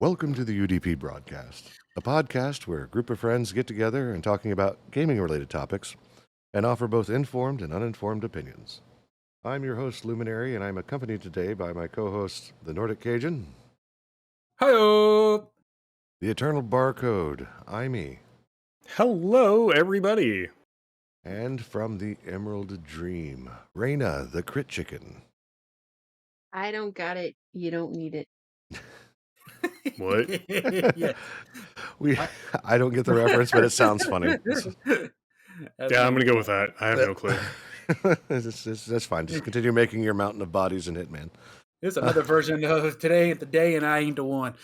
Welcome to the UDP broadcast, a podcast where a group of friends get together and talking about gaming-related topics and offer both informed and uninformed opinions. I'm your host, Luminari, and I'm accompanied today by my co-host, the Nordic Cajun, Hi-oh! the Eternal Barcode, me, Hello, everybody. and from the Emerald Dream, Raina, the Crit Chicken. I don't got it. You don't need it. What? Yeah. I don't get the reference, but it sounds funny. Yeah, I'm going to go with that. I have no clue. That's fine. Just continue making your mountain of bodies in Hitman. It's another version of Today Ain't the Day and I Ain't the One.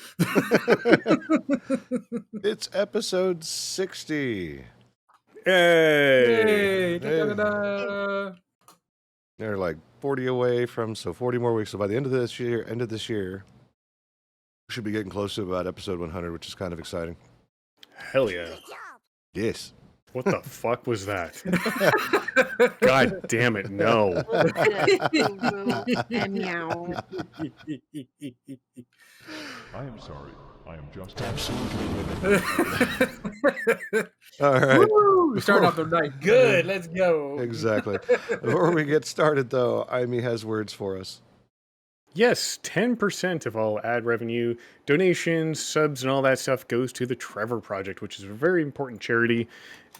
It's episode 60. Hey! Hey, da-da-da-da. They're like 40 away from, so 40 more weeks. So by the end of this year, we should be getting close to about episode 100, which is kind of exciting. Hell yeah. Yes. What the fuck was that? God damn it, no. Meow. I am sorry. I am just absolutely All right. Woo! We started off the night good. Let's go. Exactly. Before we get started, though, Amy has words for us. Yes, 10% of all ad revenue, donations, subs, and all that stuff goes to the Trevor Project, which is a very important charity.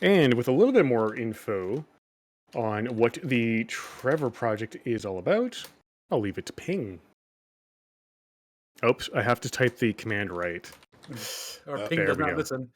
And with a little bit more info on what the Trevor Project is all about, I'll leave it to Ping. Oops, I have to type the command right. Our ping there does we not go. listen.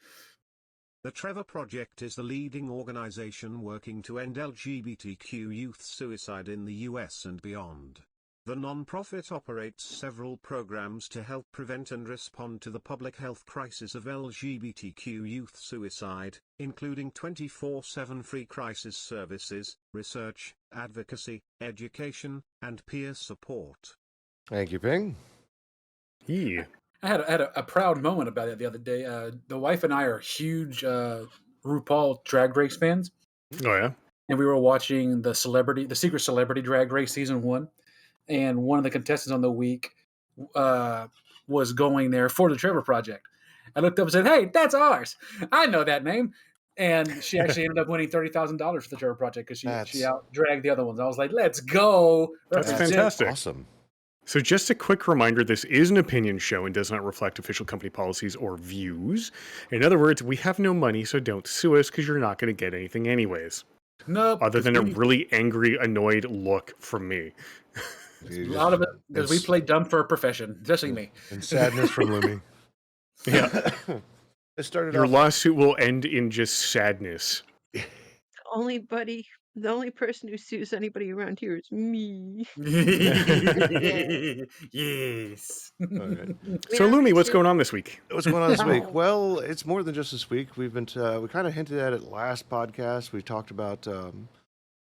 The Trevor Project is the leading organization working to end LGBTQ youth suicide in the US and beyond. The non-profit operates several programs to help prevent and respond to the public health crisis of LGBTQ youth suicide, including 24/7 free crisis services, research, advocacy, education, and peer support. Thank you, Ping. Yeah. I had a proud moment about it the other day. The wife and I are huge RuPaul Drag Race fans, Oh, yeah? and we were watching the Secret Celebrity Drag Race season 1. And one of the contestants on the week was going there for the Trevor Project. I looked up and said, "Hey, that's ours. I know that name." And she actually ended up winning $30,000 for the Trevor Project because she out dragged the other ones. I was like, "Let's go!" That's Represent. fantastic. Awesome. So just a quick reminder, this is an opinion show and does not reflect official company policies or views. In other words, we have no money, so don't sue us because you're not going to get anything anyways. Nope. Other than a really angry, annoyed look from me. A lot of it because we play dumb for a profession, especially me. And sadness from Lumi. Yeah. It started Your off. lawsuit will end in just sadness. The only person who sues anybody around here is me. Yes. Okay. So, Lumi, what's going on this week? What's going on this week? Oh. Well, it's more than just this week. We've been we kind of hinted at it last podcast. We talked about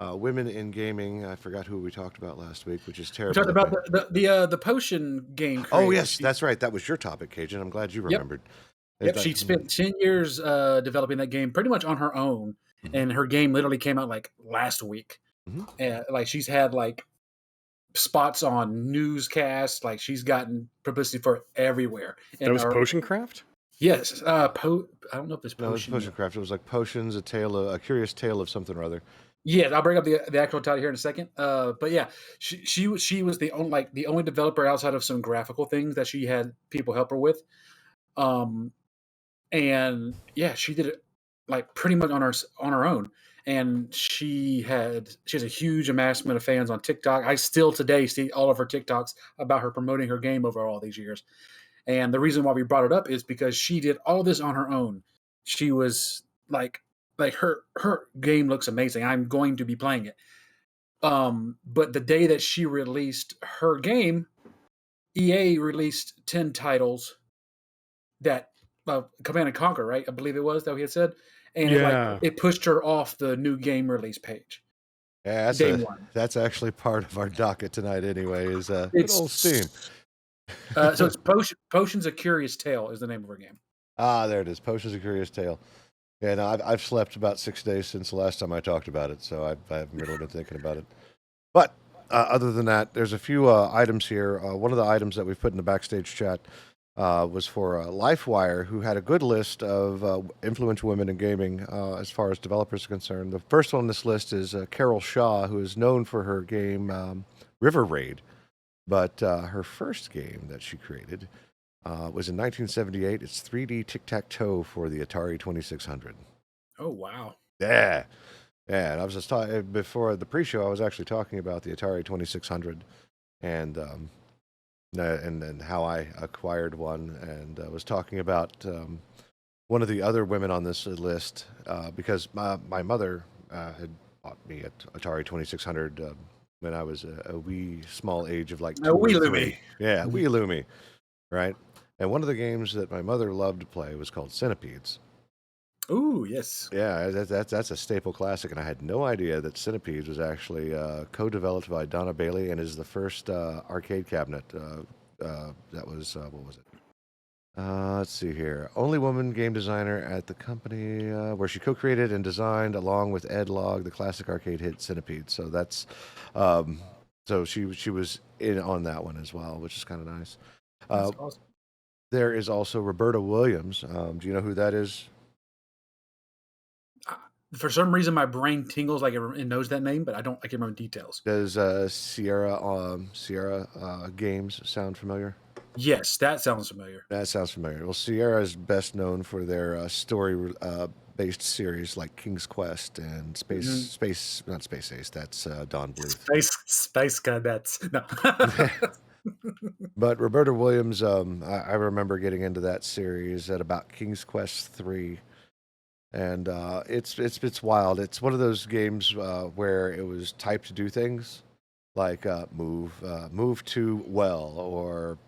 women in gaming. I forgot who we talked about last week, which is We terrible. talked about the potion game. Oh creator. yes, that's right. That was your topic, Cajun. I'm glad you remembered. Yep, she spent 10 years developing that game pretty much on her own, and her game literally came out like last week. Mhm. And like she's had like spots on newscasts, like she's gotten publicity for it everywhere. That was Potion Craft? Yes, I don't know if it's No, it was potion. Potion Craft. It was like potions, a curious tale of something or other. Yeah, I'll bring up the actual title here in a second. But yeah, she was the only developer outside of some graphical things that she had people help her with. And yeah, she did it like pretty much on her own. And she has a huge amassment of fans on TikTok. I still today see all of her TikToks about her promoting her game over all these years. And the reason why we brought it up is because she did all this on her own. She was like her game looks amazing. I'm going to be playing it. But the day that she released her game, EA released 10 titles that Command and Conquer, right? I believe it was that we had said. And it pushed her off the new game release page. Yeah, Day one. that's actually part of our docket tonight anyway, is good old Steam. So it's Potions A Curious Tale is the name of her game. Ah, there it is. Potions A Curious Tale. Yeah, no, I've slept about 6 days since the last time I talked about it, so I haven't really been thinking about it. But other than that, there's a few items here. One of the items that we've put in the Backstage chat was for LifeWire, who had a good list of influential women in gaming as far as developers are concerned. The first one on this list is Carol Shaw, who is known for her game River Raid. But her first game that she created was in 1978. It's 3D tic-tac-toe for the Atari 2600. Oh, wow. Yeah. Yeah, and I was just talking before the pre-show. I was actually talking about the Atari 2600 and how I acquired one, and I was talking about one of the other women on this list because my mother had bought me an Atari 2600 when I was a wee small age of like 2 wee or Lumi. 3. Yeah, wee Lumi, right? And one of the games that my mother loved to play was called Centipedes. Ooh, yes. Yeah, that's a staple classic, and I had no idea that Centipedes was actually co-developed by Donna Bailey and is the first arcade cabinet that was what was it? Let's see here. Only woman game designer at the company where she co-created and designed along with Ed Logg the classic arcade hit Centipede. So that's so she was in on that one as well, which is kind of nice. That's awesome. There is also Roberta Williams. Do you know who that is? For some reason, my brain tingles like it knows that name, but I can't remember details. Does Sierra games sound familiar? Yes, that sounds familiar. That sounds familiar. Well, Sierra is best known for their story-based series like King's Quest and not Space Ace. That's Dawn Bluth. Space Cadets. No. But Roberta Williams, I remember getting into that series at about King's Quest 3. And it's wild. It's one of those games where it was typed to do things like move to well or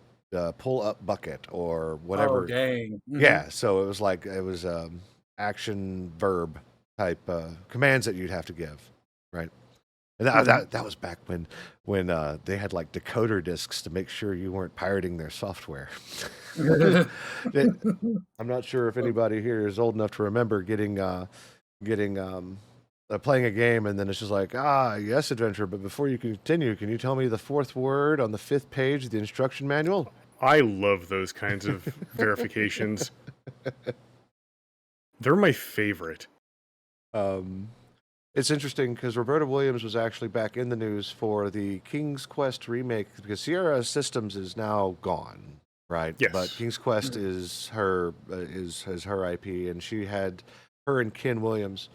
pull up bucket or whatever. Oh, dang. Mm-hmm. Yeah, so it was action verb type commands that you'd have to give, right? And that was back when they had like decoder discs to make sure you weren't pirating their software. I'm not sure if anybody here is old enough to remember getting playing a game and then it's just like, yes, adventure, but before you continue, can you tell me the fourth word on the 5th page of the instruction manual? I love those kinds of verifications. They're my favorite. It's interesting because Roberta Williams was actually back in the news for the King's Quest remake because Sierra Systems is now gone, right? Yes. But King's Quest is her IP, and her and Ken Williams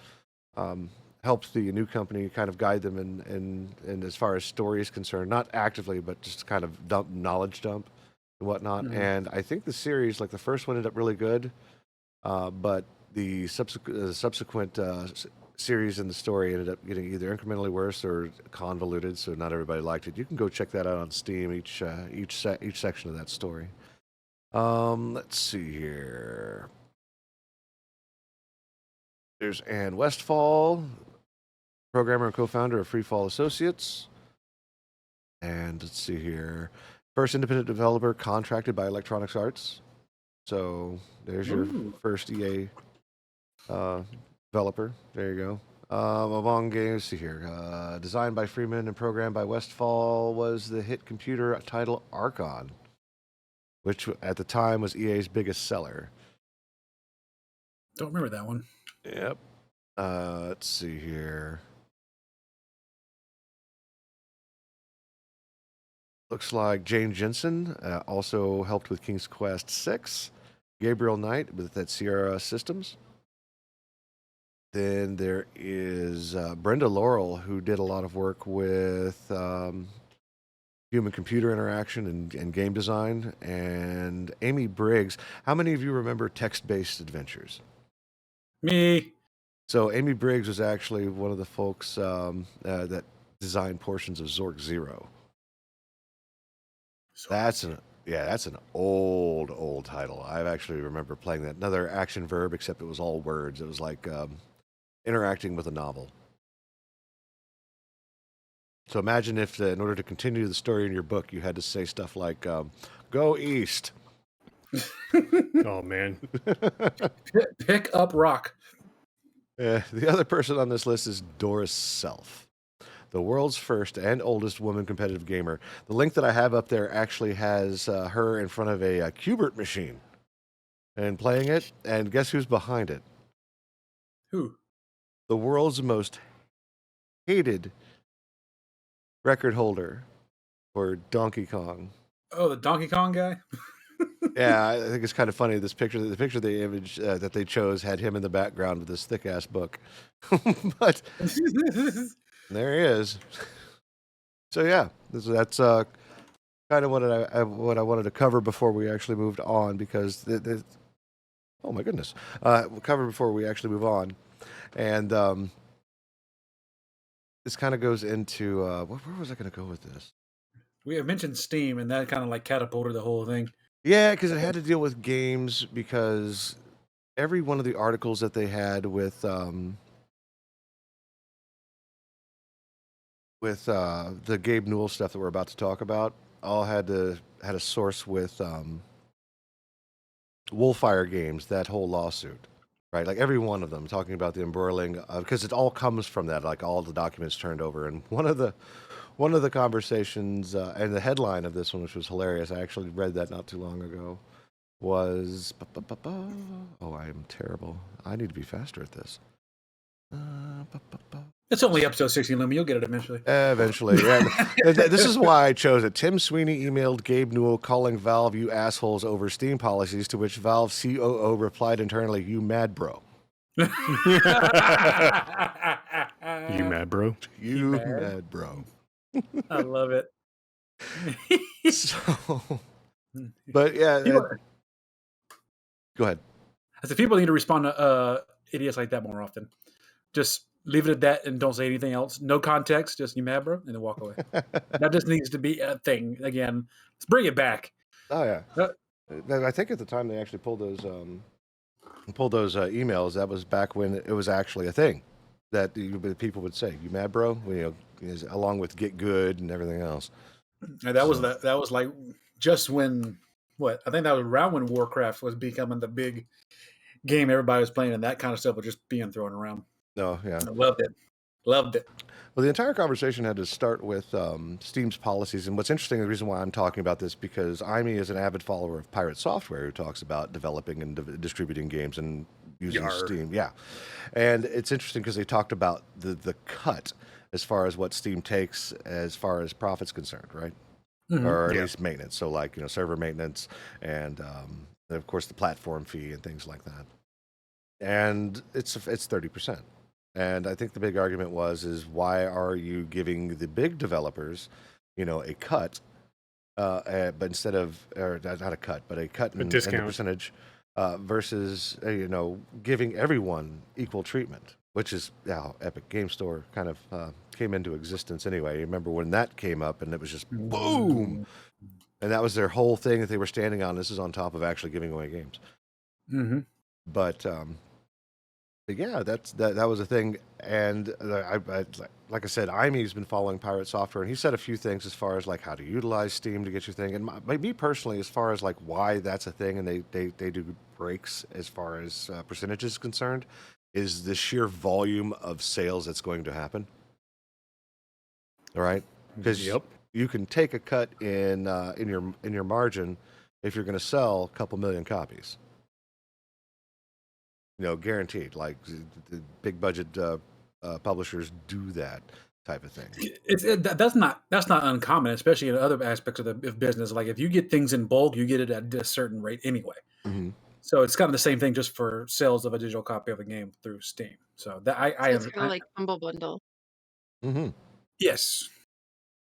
helped the new company kind of guide them in as far as story is concerned, not actively, but just kind of knowledge dump and whatnot. Mm-hmm. And I think the series, like the first one, ended up really good, but the subsequent series and the story ended up getting either incrementally worse or convoluted, so not everybody liked it. You can go check that out on Steam. Each section of that story. Let's see here. There's Ann Westfall, programmer and co-founder of Freefall Associates. And let's see here. First independent developer contracted by Electronics Arts. So there's your first EA developer. There you go. Among games, see here. Designed by Freeman and programmed by Westfall was the hit computer title Archon, which at the time was EA's biggest seller. Don't remember that one. Yep. Let's see here. Looks like Jane Jensen also helped with King's Quest 6. Gabriel Knight with that Sierra Systems. Then there is Brenda Laurel, who did a lot of work with human-computer interaction and game design. And Amy Briggs. How many of you remember text-based adventures? Me. So Amy Briggs was actually one of the folks that designed portions of Zork Zero. That's an old title. I actually remember playing that. Another action verb, except it was all words. It was like interacting with a novel. So imagine if, in order to continue the story in your book, you had to say stuff like, go east. Oh, man. Pick up rock. The other person on this list is Doris Self, the world's first and oldest woman competitive gamer. The link that I have up there actually has her in front of a Qbert machine and playing it. And guess who's behind it? Who? The world's most hated record holder for Donkey Kong. Oh, the Donkey Kong guy? Yeah, I think it's kind of funny. The picture, the image that they chose had him in the background with this thick ass book. But there he is. So yeah, that's kind of what I wanted to cover before we actually moved on, because oh my goodness, cover before we actually move on, and this kind of goes into where was I going to go with this? We have mentioned Steam, and that kind of like catapulted the whole thing. Yeah, because it had to deal with games, because every one of the articles that they had with the Gabe Newell stuff that we're about to talk about all had a source with Wolfire Games, that whole lawsuit, right? Like every one of them talking about the embroiling, because it all comes from that, like all the documents turned over. And one of the conversations and the headline of this one, which was hilarious, I actually read that not too long ago, was oh, I am terrible. I need to be faster at this. It's only episode 16, Lumi. You'll get it eventually. Eventually, yeah. This is why I chose it. Tim Sweeney emailed Gabe Newell calling Valve "you assholes" over Steam policies, to which Valve COO replied internally, "You mad, bro." You mad, bro? You mad, bro. I love it. So, but yeah, go ahead. I said people need to respond to idiots like that more often. Just leave it at that and don't say anything else. No context, just "you mad, bro," and then walk away. That just needs to be a thing again. Let's bring it back. Oh yeah. I think at the time they actually pulled those emails, that was back when it was actually a thing that people would say, "You mad, bro?" Along with "get good" and everything else. And that was like just when I think that was around when Warcraft was becoming the big game everybody was playing, and that kind of stuff was just being thrown around. Oh yeah, I loved it. Well, the entire conversation had to start with Steam's policies. And what's interesting, the reason why I'm talking about this, because Amy is an avid follower of Pirate Software, who talks about developing and distributing games and using Steam. Yeah. And it's interesting because they talked about the cut as far as what Steam takes as far as profit's concerned, right? Mm-hmm. Or at least maintenance. So like, server maintenance and of course the platform fee and things like that. And it's 30%. And I think the big argument is why are you giving the big developers, a cut, but instead of, or not a cut, but a cut in the percentage, versus giving everyone equal treatment, which is how Epic Game Store kind of came into existence anyway. You remember when that came up, and it was just boom, and that was their whole thing that they were standing on. This is on top of actually giving away games. Mm-hmm. But yeah, that was a thing, and I like I said, Imy's been following Pirate Software, and he said a few things as far as like how to utilize Steam to get your thing, and me personally, as far as like why that's a thing, and they do breaks as far as percentages is concerned, is the sheer volume of sales that's going to happen. All right, because you can take a cut in your margin if you're going to sell a couple million copies. Guaranteed. Like the big budget publishers do that type of thing. That's not uncommon, especially in other aspects of business. Like if you get things in bulk, you get it at a certain rate anyway. Mm-hmm. So it's kind of the same thing, just for sales of a digital copy of a game through Steam. So that it's kind of like Humble Bundle. Mm-hmm. Yes.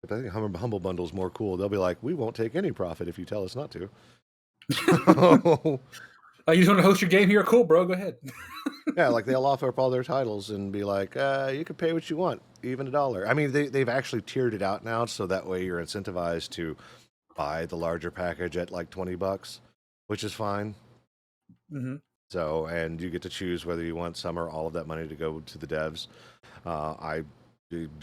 But I think Humble Bundle is more cool. They'll be like, "We won't take any profit if you tell us not to." You just want to host your game here? Cool, bro. Go ahead. Yeah, like they'll offer up all their titles and be like, you can pay what you want, even $1. I mean, they've actually tiered it out now, so that way you're incentivized to buy the larger package at like $20, which is fine. Mm-hmm. So, and you get to choose whether you want some or all of that money to go to the devs. I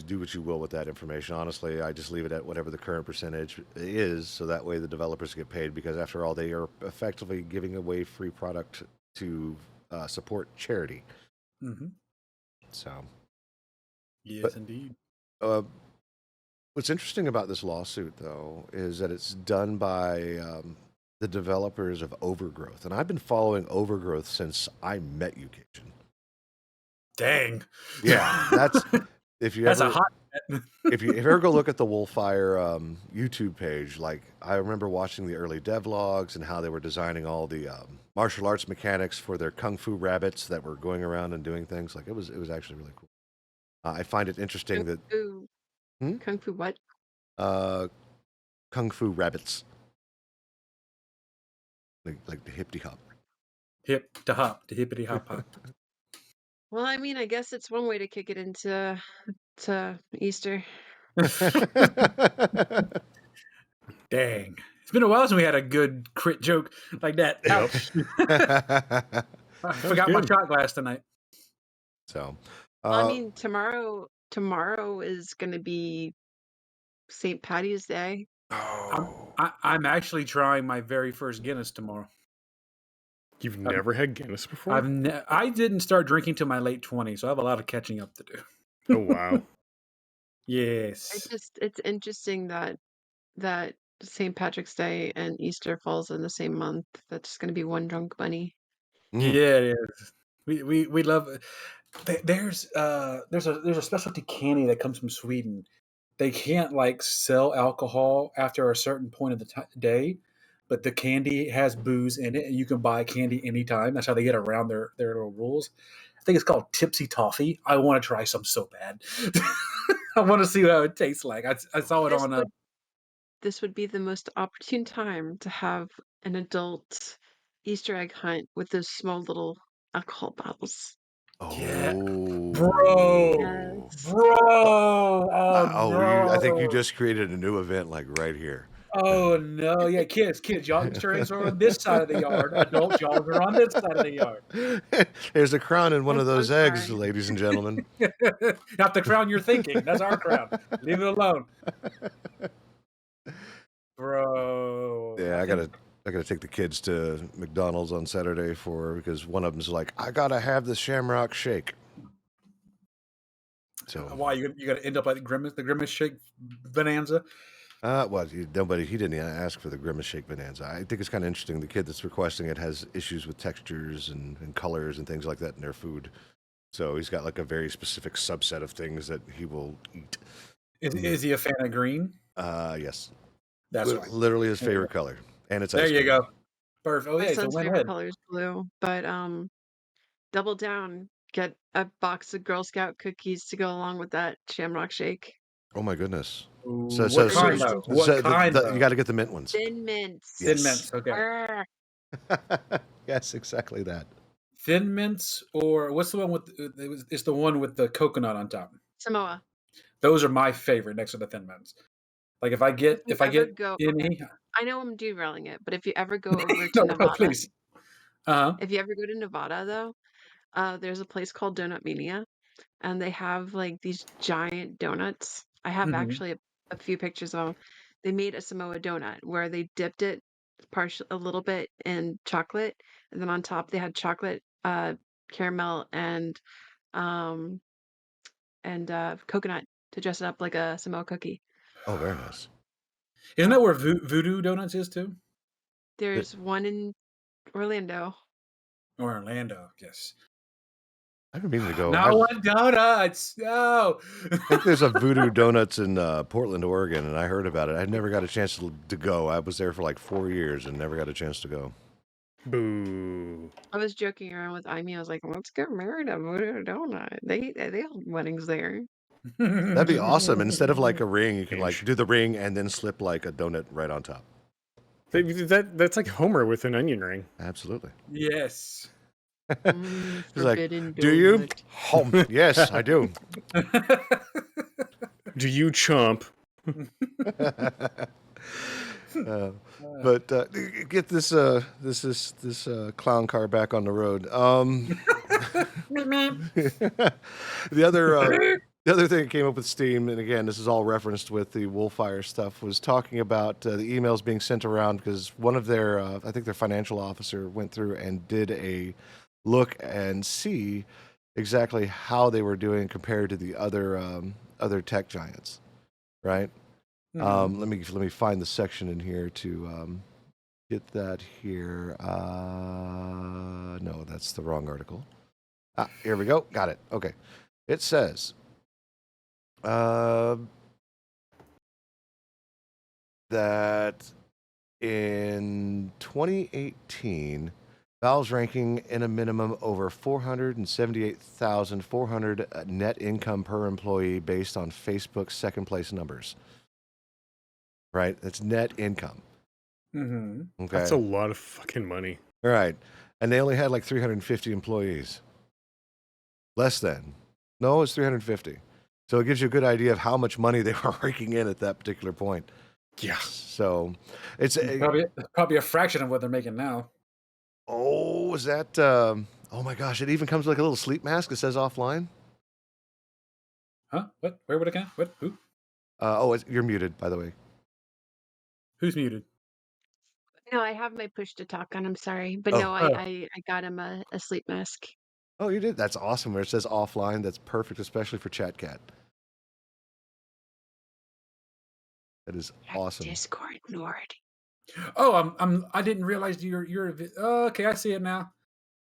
do what you will with that information. Honestly, I just leave it at whatever the current percentage is, so that way the developers get paid, because after all, they are effectively giving away free product to support charity. Mm-hmm. So, yes, indeed. Uh, what's interesting about this lawsuit, though, is that it's done by the developers of Overgrowth, and I've been following Overgrowth since I met you, Cajun. Dang. Yeah, that's if you That's a ever hot. if you ever go look at the Wolfire YouTube page, like I remember watching the early devlogs and how they were designing all the martial arts mechanics for their kung fu rabbits that were going around and doing things. Like it was actually really cool. I find it interesting that Kung Fu what? uh, kung fu rabbits, like the hippity hop. Hip to hop, to hippity hop hop. Well, I mean, I guess it's one way to kick it into to Easter. Dang. It's been a while since we had a good crit joke like that. Yep. Ouch. I forgot my good. shot glass tonight. So, I mean, tomorrow is going to be St. Patty's Day. I'm actually trying my very first Guinness tomorrow. You've never had Guinness before? I didn't start drinking till my late 20s, so I have a lot of catching up to do. Oh wow. Yes. It's interesting that St. Patrick's Day and Easter falls in the same month. That's going to be one drunk bunny. Mm. Yeah, it is. We love it. There's a specialty candy that comes from Sweden. They can't like sell alcohol after a certain point of the day, but the candy has booze in it, and you can buy candy anytime. That's how they get around their little rules. I think it's called Tipsy Toffee. I want to try some so bad. I want to see how it tastes like. I saw it on a. This would be the most opportune time to have an adult Easter egg hunt with those small little alcohol bottles. Yeah. Oh, Bro. Yes. No. I think you just created a new event, like right here. Oh no, yeah, kids, youngsters are on this side of the yard. Adults, y'all are on this side of the yard. There's a crown in one I'm of so those eggs, sorry. ladies and gentlemen. Not the crown you're thinking. That's our crown. Leave it alone. Bro. Yeah, I gotta take the kids to McDonald's on Saturday because one of them's like, I gotta have the Shamrock Shake. So Why you gotta end up like the Grimace Shake Bonanza? well, he didn't ask for the Grimace Shake Bonanza. I think it's kind of interesting. The kid that's requesting it has issues with textures and colors and things like that in their food. So he's got like a very specific subset of things that he will eat. Is he a fan of green? Yes. That's right. Literally his favorite color. And it's There ice you cream. go. Perfect. Oh My yeah, so son's win favorite win. color is blue, but double down. Get a box of Girl Scout cookies to go along with that Shamrock Shake. Oh my goodness. What kind though? What kind though? You got to get the mint ones. Thin mints. Yes. Thin mints. Okay. Arrgh. Yes, exactly that. Thin mints, or what's the one with? It's the one with the coconut on top. Samoa. Those are my favorite next to the thin mints. Like if I get any. I know I'm derailing it, but if you ever go over to No, Nevada, please. if you ever go to Nevada though, there's a place called Donut Mania, and they have like these giant donuts. I have actually a few pictures of them. They made a Samoa donut where they dipped it a little bit in chocolate, and then on top they had chocolate, caramel, and coconut to dress it up like a Samoa cookie. Oh, very nice. Isn't that where Voodoo Donuts is too? There's one in Orlando. Or Orlando, yes. I've been meaning to go. No one donuts. No. I think there's a Voodoo Donuts in Portland, Oregon, and I heard about it. I never got a chance to go. I was there for like 4 years and never got a chance to go. Boo. I was joking around with Amy. I was like, "Let's get married at Voodoo Donut." They hold weddings there. That'd be awesome. Instead of like a ring, you can like do the ring and then slip like a donut right on top. That's like Homer with an onion ring. Absolutely. Yes. He's like, do you? Yes, I do. Do you chomp? But get this clown car back on the road. The other thing that came up with Steam, and again, this is all referenced with the Wolfire stuff, was talking about the emails being sent around because one of their, I think their financial officer went through and did a look and see exactly how they were doing compared to the other tech giants, right? Let me find the section in here to get that here. No, that's the wrong article. Here we go. Got it. Okay. It says that in 2018, Valve's ranking in a minimum over 478,400 net income per employee based on Facebook's second place numbers. Right? That's net income. Mm-hmm. Okay. That's a lot of fucking money. All right. And they only had like 350 employees. Less than. No, it's 350. So it gives you a good idea of how much money they were raking in at that particular point. Yeah. So it's probably a fraction of what they're making now. Oh, is that? Oh my gosh! It even comes with like a little sleep mask. It says offline. Huh? What? Where would it go? What? Who? You're muted, by the way. Who's muted? No, I have my push to talk on. I'm sorry, but Oh. no, I got him a sleep mask. Oh, you did. That's awesome. Where it says offline, that's perfect, especially for ChatCat. That is awesome. Discord Nord. Oh, I didn't realize you're. Oh, okay, I see it now.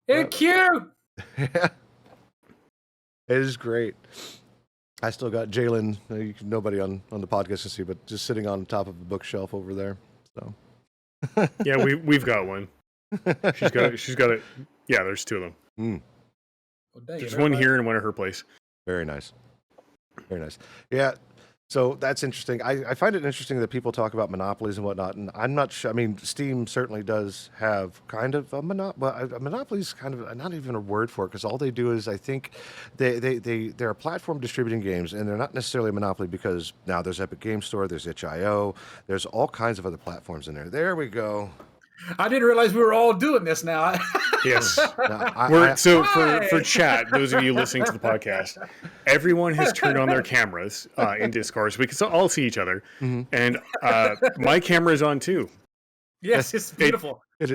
It's cute. Yeah. It is great. I still got Jalen. Nobody on the podcast can see, but just sitting on top of a bookshelf over there. So. Yeah, we've got one. She's got it. Yeah, there's two of them. Well, There's one here and one at her place. Very nice. Very nice. Yeah. So that's interesting. I find it interesting that people talk about monopolies and whatnot, and I'm not sure. I mean, Steam certainly does have kind of a monopoly. A monopoly is kind of not even a word for it, because all they do is, I think, they're a platform distributing games, and they're not necessarily a monopoly, because now there's Epic Game Store, there's itch.io, there's all kinds of other platforms in there. There we go. I didn't realize we were all doing this now. Yes. Now, For chat, those of you listening to the podcast, everyone has turned on their cameras in Discord, so we can all see each other. Mm-hmm. And my camera is on too. Yes, it's beautiful. It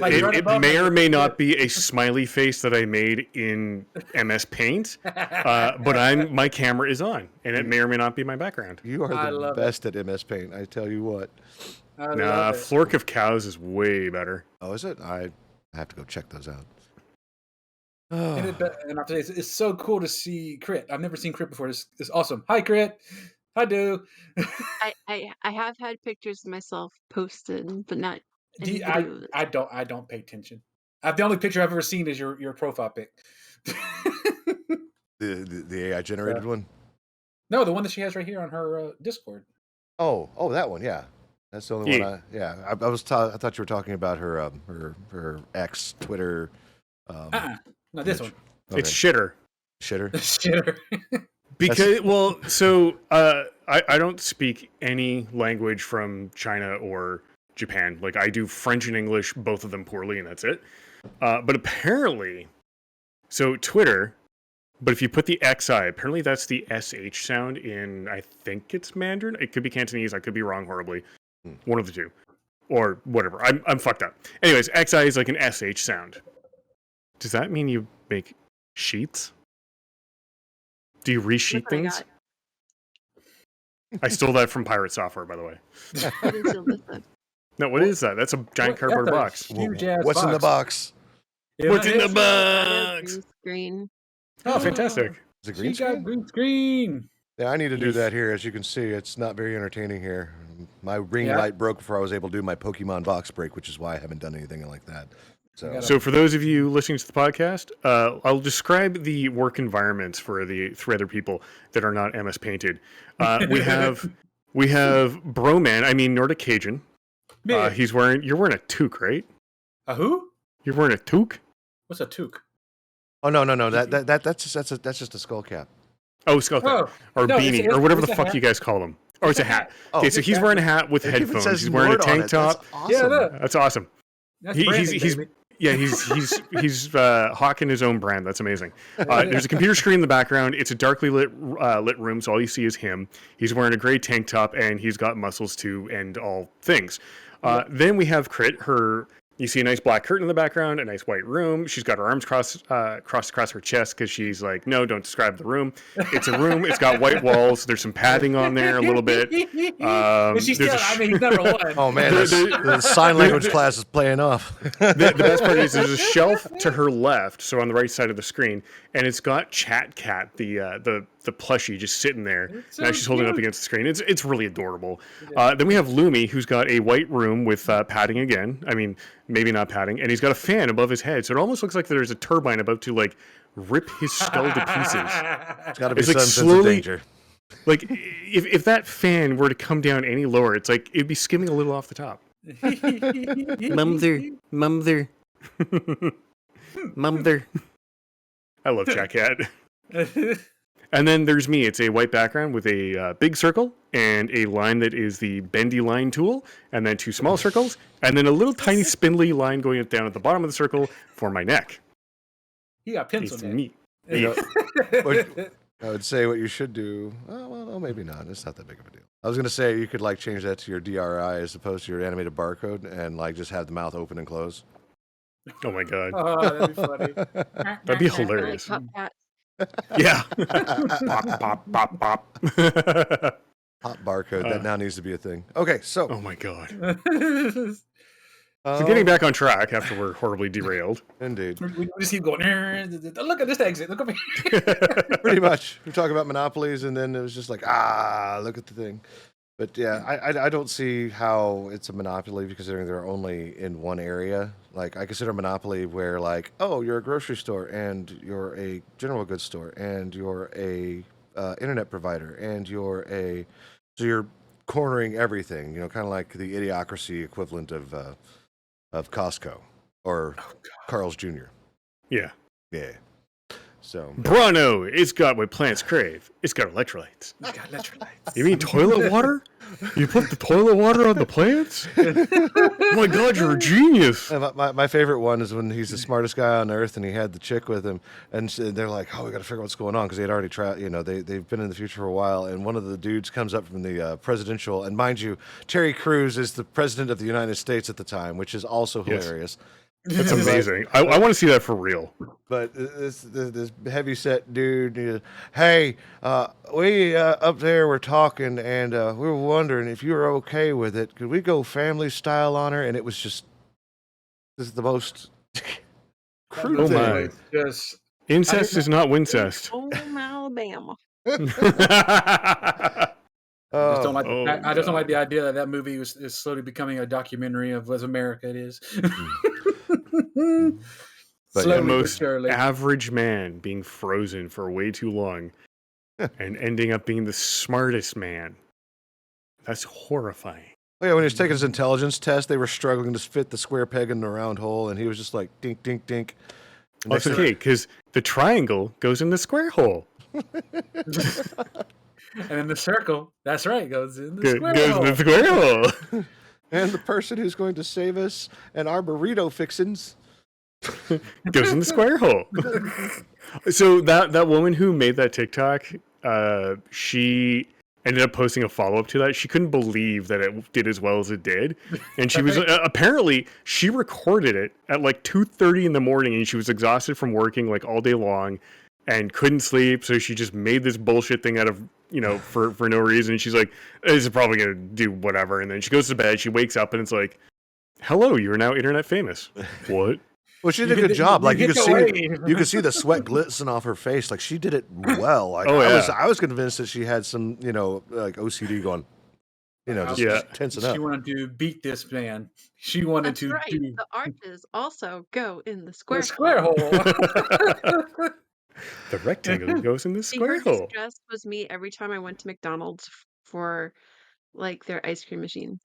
may or may not be a smiley face that I made in MS Paint, but my camera is on, and it may or may not be my background. You are the best at MS Paint, I tell you what. Flork of Cows is way better. Oh, is it? I have to go check those out. And I'll tell you, it's so cool to see Crit. I've never seen Crit before. It's awesome. Hi, Crit. Hi, Do. I have had pictures of myself posted, but not. I don't pay attention. The only picture I've ever seen is your profile pic. the AI generated one? No, the one that she has right here on her Discord. Oh, that one. Yeah. That's the only one. I thought you were talking about her ex Twitter. Not this one. Okay. It's shitter. Shitter. Because I don't speak any language from China or Japan. Like, I do French and English, both of them poorly, and that's it. But apparently, so Twitter. But if you put the XI, apparently that's the SH sound in, I think it's Mandarin. It could be Cantonese. I could be wrong horribly. One of the two. Or whatever. I'm fucked up. Anyways, XI is like an SH sound. Does that mean you make sheets? Do you resheet things? I stole that from Pirate Software, by the way. No, what is that? That's a giant cardboard box. What's in the box? What's in the box? Screen. Oh, fantastic. Is it green screen? Got green screen. Yeah, I need to do that here. As you can see, it's not very entertaining here. My ring light broke before I was able to do my Pokemon box break, which is why I haven't done anything like that. So for those of you listening to the podcast, I'll describe the work environments for the three other people that are not MS Painted. We have Broman, I mean Nordic Cajun. You're wearing a toque, right? A who? You're wearing a toque? What's a toque? Oh no. That's just a skull cap. Oh, skull cap. Or beanie, or whatever the fuck you guys call them. Oh, it's a hat. Okay, so he's wearing a hat with headphones. He's wearing a tank top. That's awesome. That's awesome. He's hawking his own brand. That's amazing. There's a computer screen in the background. It's a darkly lit room, so all you see is him. He's wearing a gray tank top, and he's got muscles to end all things. Then we have Crit. Her You see a nice black curtain in the background, a nice white room. She's got her arms crossed across her chest because she's like, no, don't describe the room. It's a room. It's got white walls. There's some padding on there a little bit. But she's still, I mean, he's number one. Oh, man, the sign language class is playing off. The best part is there's a shelf to her left, so on the right side of the screen, and it's got Chat Cat, the plushie, just sitting there. So now she's holding it up cute. against the screen. It's really adorable. Then we have Lumi, who's got a white room with padding again. I mean, maybe not padding, and he's got a fan above his head, so it almost looks like there's a turbine about to like rip his skull to pieces. It's got to be It's like some sense of slowly- danger. Like if that fan were to come down any lower, it's like it'd be skimming a little off the top. Mumther. I love Chat Cat. And then there's me. It's a white background with a big circle and a line that is the bendy line tool, and then 2 small circles, and then a little tiny spindly line going down at the bottom of the circle for my neck. He got pencil It's neck. me. You know, I would say what you should do. Oh, well, no, maybe not. It's not that big of a deal. I was going to say you could like change that to your DRI as opposed to your animated barcode and like just have the mouth open and close. Oh my god. Oh, that'd be funny. That'd be Like hilarious. Pup Cat. Yeah. Pop, pop, pop, pop. Hot barcode. That now needs to be a thing. Okay, so, Oh my god. So getting back on track after we're horribly derailed. Indeed. we just keep going. Look at this exit. Look over here. Pretty much. We talk about monopolies, and then it was just like, look at the thing. But yeah, I don't see how it's a monopoly considering they're only in one area. Like, I consider monopoly where, like, oh, you're a grocery store, and you're a general goods store, and you're a internet provider, and so you're cornering everything. You know, kind of like the Idiocracy equivalent of Costco or Carl's Jr. Yeah. Yeah. So Brano, it's got what plants crave. It's got electrolytes. Got electrolytes. You mean toilet water? You put the toilet water on the plants? Oh my god, you're a genius. my favorite one is when he's the smartest guy on earth and he had the chick with him, and they're like, oh, we got to figure out what's going on because they had already tried, you know, they've been in the future for a while, and one of the dudes comes up from the presidential, and mind you, Terry Crews is the president of the United States at the time, which is also Yes. hilarious. That's amazing. I want to see that for real. But this heavy set dude, hey, we up there were talking, and we were wondering if you were okay with it. Could we go family style on her? And it was just, this is the most crude Oh thing. my. Just Incest is not wincest. Home Alabama. just don't like. Oh, I just don't God. like the idea that movie is slowly becoming a documentary of what America it is. But The Slowly but most surely. average man being frozen for way too long and ending up being the smartest man. That's horrifying. Oh, yeah, when he was taking his intelligence test, they were struggling to fit the square peg in the round hole, and he was just like, dink, dink, dink. And Well, it's next thing- okay, because the triangle goes in the square hole. And then the circle, that's right, goes in the Goes square in hole. the square hole. And the person who's going to save us and our burrito fixins. Goes in the square hole. So that woman who made that TikTok, she ended up posting a follow-up to that. She couldn't believe that it did as well as it did. And she was apparently she recorded it at like 2:30 in the morning, and she was exhausted from working like all day long and couldn't sleep, so she just made this bullshit thing out of, you know, for no reason. She's like, this is probably gonna do whatever. And then she goes to bed, she wakes up, and it's like, hello, you're now internet famous. What? Well, she You did a get good the- job. you Like you get could the see, wave. you could see the sweat glistening off her face. Like she did it well. Like Oh, yeah. I was convinced that she had some, you know, like OCD going, you know, just Yeah. tensing She up. wanted to beat this man. She wanted That's to right. do The arches also go in the square. the square hole. The rectangle goes in the See, square her hole. distress was me every time I went to McDonald's for like their ice cream machine.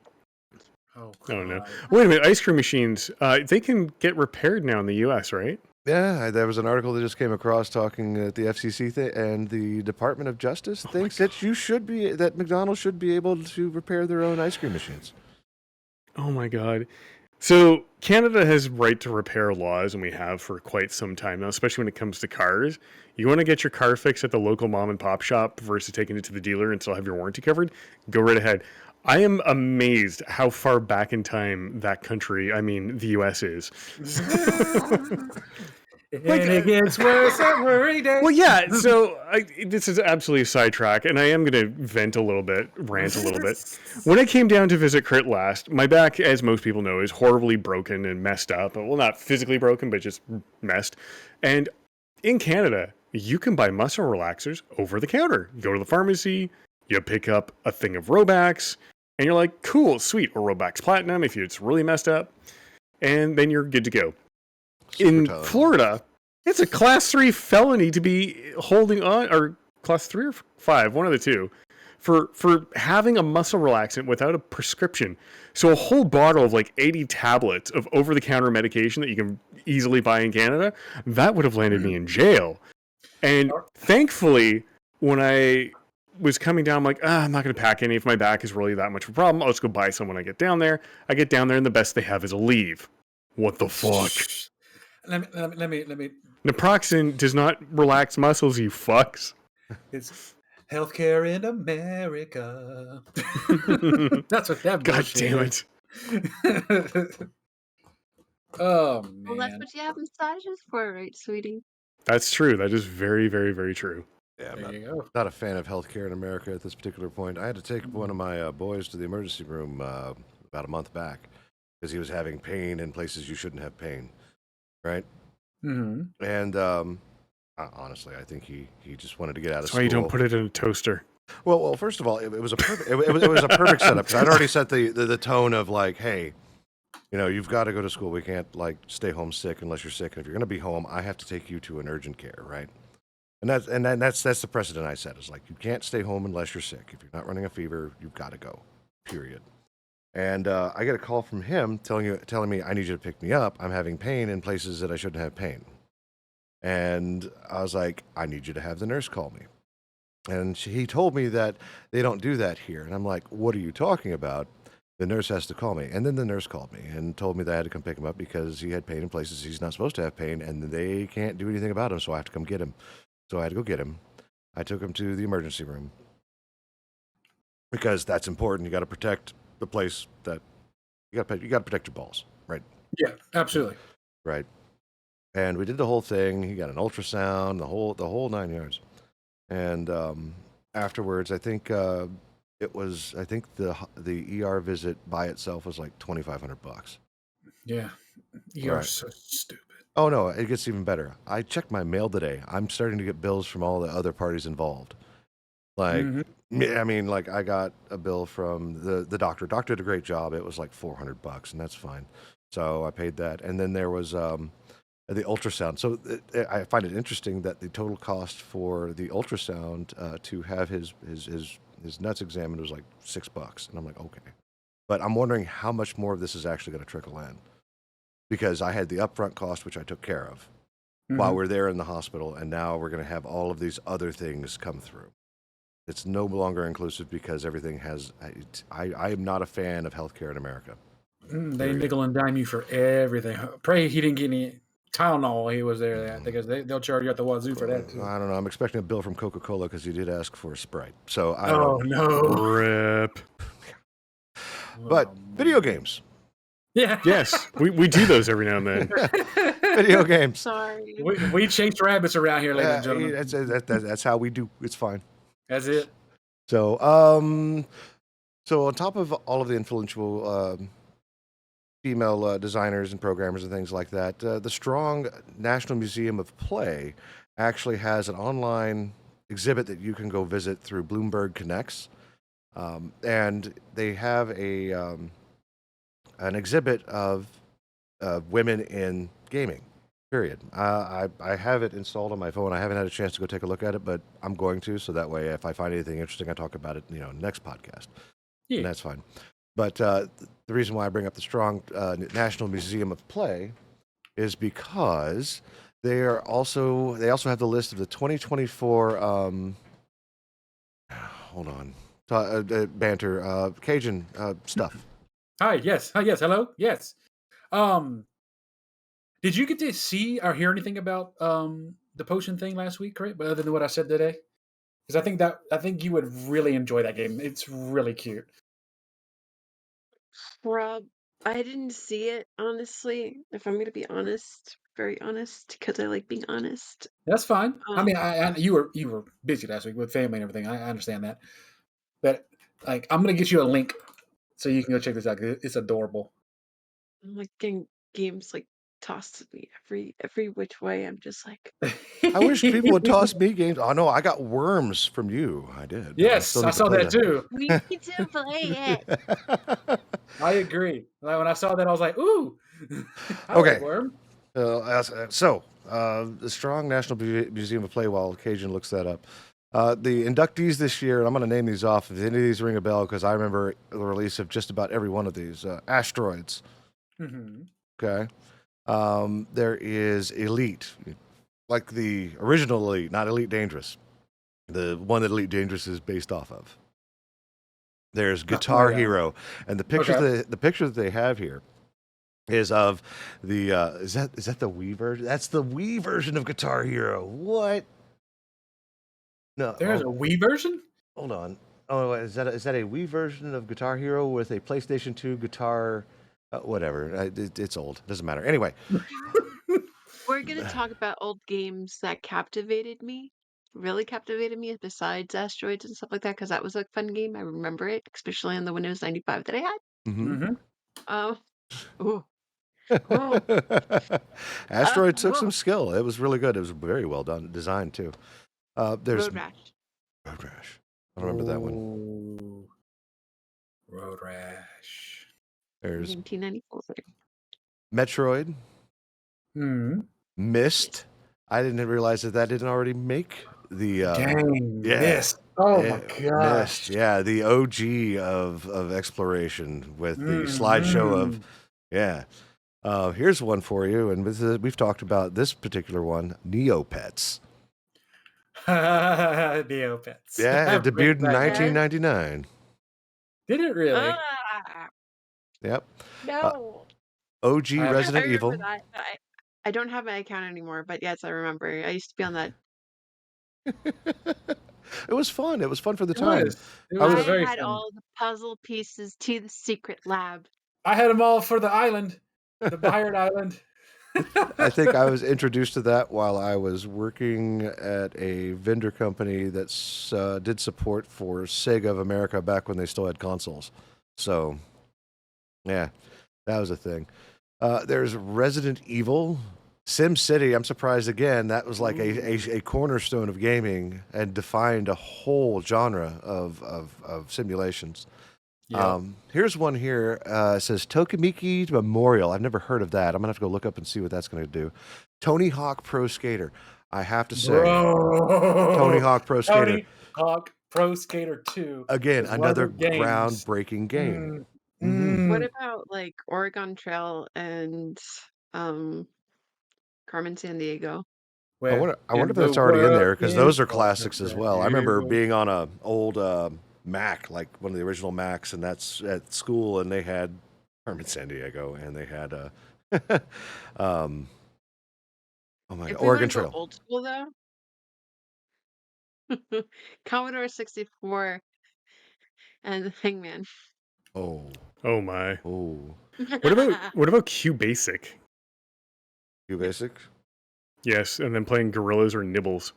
Oh, Oh no! God. Wait a minute. Ice cream machines, they can get repaired now in the U.S., right? Yeah, there was an article that just came across talking at the FCC and the Department of Justice thinks that McDonald's should be able to repair their own ice cream machines. Oh my God! So Canada has right to repair laws, and we have for quite some time now, especially when it comes to cars. You want to get your car fixed at the local mom and pop shop versus taking it to the dealer and still have your warranty covered? Go right ahead. I am amazed how far back in time that country, I mean, the U.S. is. And Like, it gets worse every day. well, yeah. So this is absolutely a sidetrack, and I am going to rant a little bit. When I came down to visit Crit last, my back, as most people know, is horribly broken and messed up. Well, not physically broken, but just messed. And in Canada, you can buy muscle relaxers over the counter. You go to the pharmacy, you pick up a thing of Robax, and you're like, cool, sweet, or Robax Platinum if it's really messed up, and then you're good to go. In Florida, it's a class 3 felony to be holding on, or class 3 or 5, one of the two, for having a muscle relaxant without a prescription. So a whole bottle of like 80 tablets of over-the-counter medication that you can easily buy in Canada, that would have landed me in jail. And thankfully, when I was coming down, I'm like, I'm not going to pack any if my back is really that much of a problem. I'll just go buy some when I get down there. I get down there, and the best they have is a leave. What the fuck? Let me. Naproxen does not relax muscles, you fucks. It's healthcare in America. That's what that God bullshit damn is. it. Oh man. Well, that's what you have massages for, right, sweetie? That's true. That is very, very, very true. Yeah, There you I'm go. not a fan of healthcare in America at this particular point. I had to take one of my boys to the emergency room about a month back because he was having pain in places you shouldn't have pain, right? Mm-hmm. And honestly, I think he just wanted to get out of That's school. why you don't put it in a toaster. Well, first of all, it was a perfect, it was a perfect setup because I'd already set the tone of like, hey, you've got to go to school. We can't like stay home sick unless you're sick. And if you're going to be home, I have to take you to an urgent care, right? And that's the precedent I set. Is like you can't stay home unless you're sick. If you're not running a fever, you've got to go. Period. And I get a call from him telling me I need you to pick me up. I'm having pain in places that I shouldn't have pain. And I was like, I need you to have the nurse call me. And he told me that they don't do that here. And I'm like, what are you talking about? The nurse has to call me. And then the nurse called me and told me that I had to come pick him up because he had pain in places he's not supposed to have pain, and they can't do anything about him, so I have to come get him. So I had to go get him. I took him to the emergency room because that's important. You got to protect the place that you got to protect your balls, right? Yeah, absolutely. Right. And we did the whole thing. He got an ultrasound, the whole 9 yards. And afterwards, I think the ER visit by itself was like $2,500. Yeah, you're Right. so stupid. Oh no, it gets even better. I checked my mail today. I'm starting to get bills from all the other parties involved. Like, I mean, like I got a bill from the doctor. Doctor did a great job. It was like $400, and that's fine. So I paid that, and then there was the ultrasound. So I find it interesting that the total cost for the ultrasound to have his nuts examined was like $6, and I'm like, okay. But I'm wondering how much more of this is actually going to trickle in, because I had the upfront cost, which I took care of while we're there in the hospital, and now we're going to have all of these other things come through. It's no longer inclusive because everything has. I am not a fan of healthcare in America. They nickel and dime you for everything. Pray he didn't get any Tylenol while he was there, because they'll charge you at the wazoo for that too. I don't know. I'm expecting a bill from Coca-Cola because he did ask for a Sprite. So I Oh don't. no! Rip. But video games. Yeah. Yes, we do those every now and then. Video games. Sorry. We chase rabbits around here, ladies and gentlemen. That's how we do. It's fine. That's it. So so on top of all of the influential female designers and programmers and things like that, the Strong National Museum of Play actually has an online exhibit that you can go visit through Bloomberg Connects, and they have an exhibit of women in gaming. Period. I have it installed on my phone. I haven't had a chance to go take a look at it, but I'm going to, so that way if I find anything interesting, I talk about it, next podcast. Yeah. And that's fine. But the reason why I bring up the Strong National Museum of Play is because they also have the list of the 2024 hold on banter Cajun stuff. Hi. Yes. Hello. Yes. Did you get to see or hear anything about the potion thing last week, right? But other than what I said today, because I think you would really enjoy that game. It's really cute. Rob, I didn't see it, honestly, if I'm gonna be honest, very honest, because I like being honest. That's fine. I Um, mean, you were busy last week with family and everything. I understand that, but like, I'm gonna get you a link so you can go check this out. 'Cause it's adorable. I'm like getting games like tossed at me every which way. I'm just like, I wish people would toss me games. Oh no, I got Worms from you. I did. I Yes, still I need to saw play that too. we need to play it. I agree. Like, when I saw that, I was like, "Ooh, I Okay. like Worm." The Strong National Museum of Play, while Cajun looks that up. The inductees this year, and I'm going to name these off if any of these ring a bell, because I remember the release of just about every one of these. Asteroids. Mm-hmm. Okay. There is Elite, like the original Elite, not Elite Dangerous. The one that Elite Dangerous is based off of. There's Guitar Hero, and the picture the picture that they have here is of the is that the Wii version? That's the Wii version of Guitar Hero. What? No, There's a Wii version. Hold on. Oh, is that a Wii version of Guitar Hero with a PlayStation 2 guitar? Whatever. It's old. Doesn't matter. Anyway. We're gonna talk about old games that really captivated me, besides Asteroids and stuff like that, because that was a fun game. I remember it, especially on the Windows 95 that I had. Mm-hmm. Ooh. Oh. Asteroid took some skill. It was really good. It was very well done, designed too. There's Road Rash. Road Rash. I don't remember that one. Road Rash. There's 1994. Metroid. Myst. I didn't realize that didn't already make the game. Yeah. Myst. Oh my gosh. Myst. Yeah, the OG of exploration with the slideshow of here's one for you, and we've talked about this particular one, Neopets. Neopets. Yeah, it debuted in 1999. Did it really? Yep. No. OG Resident Evil. That. I don't have my account anymore, but yes, I remember. I used to be on that. It was fun. It was fun for the time. I had all the puzzle pieces to the secret lab. I had them all for the island, the Byard Island. I think I was introduced to that while I was working at a vendor company that did support for Sega of America back when they still had consoles. So, yeah, that was a thing. There's Resident Evil. SimCity, I'm surprised again. That was like a cornerstone of gaming and defined a whole genre of simulations. Yep. Here's one here. It says Tokimeki Memorial. I've never heard of that. I'm going to have to go look up and see what that's going to do. Tony Hawk Pro Skater. I have to say, Tony Hawk Pro Skater. Tony Hawk Pro Skater 2. Again, another groundbreaking game. What about like Oregon Trail and Carmen Sandiego? I wonder if that's already in there, because those are classics as well. I remember being on a old Mac, like one of the original Macs, and that's at school, and they had Carmen Sandiego, and they had oh my God, Oregon Trail. Old school though. Commodore 64 and Hangman. Oh my. Oh. What about QBasic? QBasic? Yes, and then playing Gorillas or Nibbles.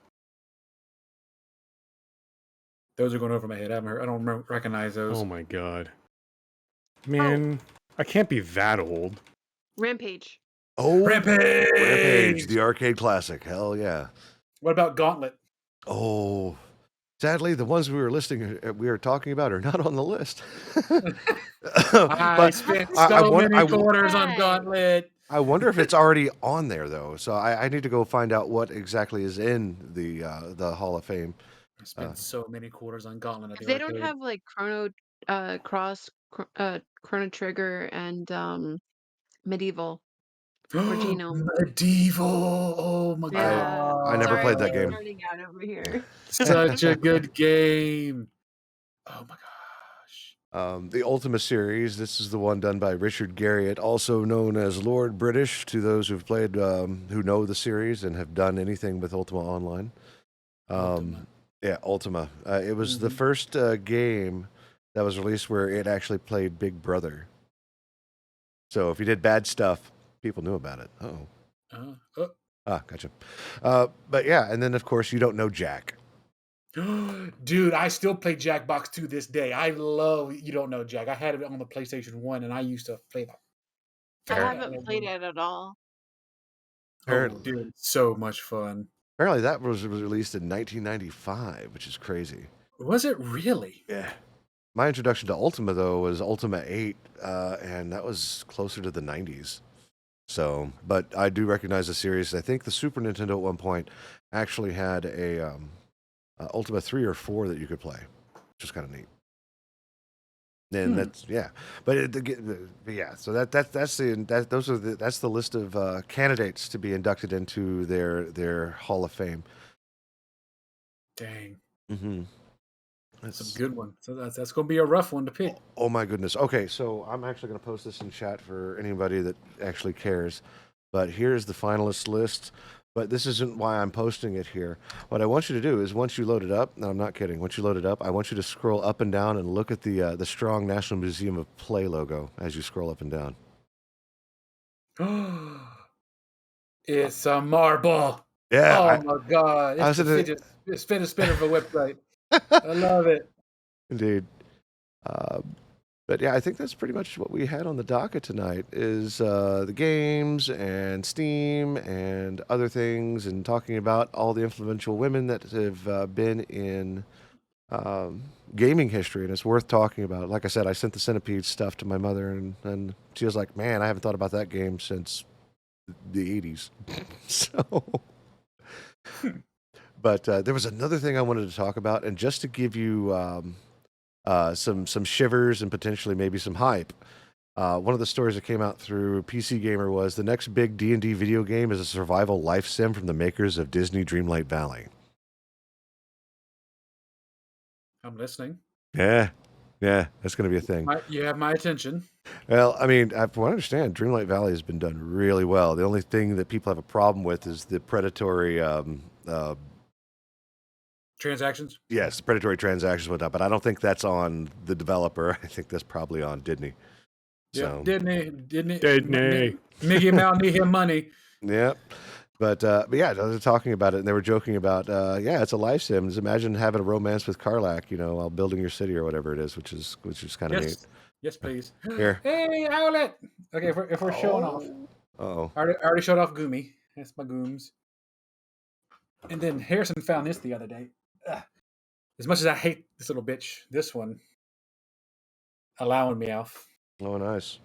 Those are going over my head. I don't recognize those. Oh my God. Man, I can't be that old. Rampage. Oh, Rampage, the arcade classic. Hell yeah. What about Gauntlet? Oh, sadly, the ones we were talking about are not on the list. I spent so many quarters on Gauntlet. I wonder if it's already on there though. So I need to go find out what exactly is in the Hall of Fame. I spent so many quarters on Gauntlet. If they don't have like Chrono Trigger and Medieval or Genome. Medieval. Oh my God. I never played that game. Starting out over here. Such a good game. Oh my gosh. The Ultima series. This is the one done by Richard Garriott, also known as Lord British to those who've played, who know the series and have done anything with Ultima Online. Ultima. Yeah, Ultima. It was the first game that was released where it actually played Big Brother. So if you did bad stuff, people knew about it. Gotcha. But yeah, and then of course you don't know Jack. Dude, I still play Jackbox to this day. I love You Don't Know Jack. I had it on the PlayStation 1 and I used to play that. I Fair. haven't played it at all. Oh, dude, it's so much fun. Apparently that was released in 1995, which is crazy. Was it really? Yeah. My introduction to Ultima, though, was Ultima 8, and that was closer to the 90s. So, but I do recognize the series. I think the Super Nintendo at one point actually had a Ultima 3 or 4 that you could play, which is kind of neat. And that's but yeah. So that's the list of candidates to be inducted into their Hall of Fame. Dang. Mm-hmm. That's a good one. So that's going to be a rough one to pick. Oh my goodness. Okay, so I'm actually going to post this in chat for anybody that actually cares. But here's the finalist list. But this isn't why I'm posting it here. What I want you to do is once you load it up, no, I'm not kidding. Once you load it up, I want you to scroll up and down and look at the Strong National Museum of Play logo as you scroll up and down. It's a marble. Yeah. Oh my God. It's the spinner of a website. I love it. Indeed. But yeah, I think that's pretty much what we had on the docket tonight is the games and Steam and other things and talking about all the influential women that have been in gaming history. And it's worth talking about. Like I said, I sent the Centipede stuff to my mother and she was like, man, I haven't thought about that game since the 80s. So... But there was another thing I wanted to talk about, and just to give you some shivers and potentially maybe some hype. One of the stories that came out through PC Gamer was the next big D&D video game is a survival life sim from the makers of Disney Dreamlight Valley. I'm listening. Yeah, that's going to be a thing. You have my attention. Well, I mean, from what I understand, Dreamlight Valley has been done really well. The only thing that people have a problem with is the predatory... transactions? Yes, predatory transactions and whatnot, but I don't think that's on the developer. I think that's probably on Disney. Yeah, So. Disney. Mickey Mouse need him money. Yeah. But yeah, they were talking about it, and they were joking about, it's a life sim. Just imagine having a romance with Karlach, while building your city or whatever it is, which is kind of neat. Yes, please. Here. Hey, Owlet! Okay, if we're showing off. Uh-oh. I already showed off Goomy. That's my Gooms. And then Harrison found this the other day. As much as I hate this little bitch, this one allowing me off. Oh, nice.